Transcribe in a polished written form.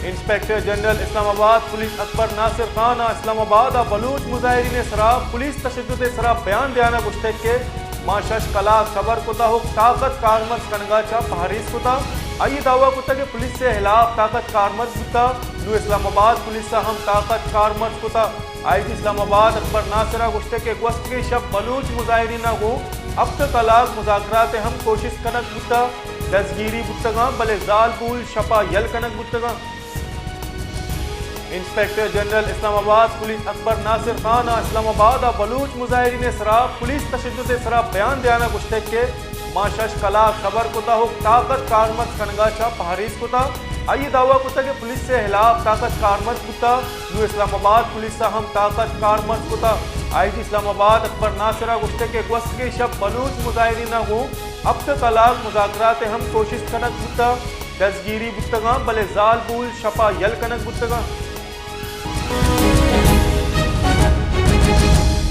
Inspector general Islamabad police Akbar Nasir Khan Islamabad Baloch मुजाहिरीन सरा police तशद्दुद सरा बयान दियाना गुश्तक के माशश कला खबर कुता हो ताकत कारमर्ज कनगाचा पहारिस कुता आई दावा कुता के पुलिस से हिलाफ ताकत कारमर्ज कुता नु इस्लामाबाद पुलिस से हम ताकत कारमर्ज कुता आई इस्लामाबाद अकबर नासिरा गुश्तक के वस्त के शब बलूच मुजाहिरीन को अब तक अलाग मुज़ाकरात हम कोशिश कनक बुता दसगिरी बुतगा बले जाल पूल शपा यल कनक बुतगा। Inspector general Islamabad police Akbar Nasir Khan Islamabad Baloch मुजाहिरीन सरा पुलिस तशद्दुद सरा बयान दियाना गुश्तक के माशश कला खबर कुता हो ताकत कारमर्ज कनगाचा पहारिस कुता आई दावा कुता के पुलिस से हिलाफ ताकत कारमर्ज कुता नु इस्लामाबाद पुलिस से हम ताकत कारमर्ज कुता आई इस्लामाबाद अकबर नासिरा गुश्तक के वस्त के शब बलूच मुजाहिरीन को अब तक अलाग मुज़ाकरात हम कोशिश कनक बुता दसगिरी बुतगा बले जाल पूल शपा यल कनक बुतगा।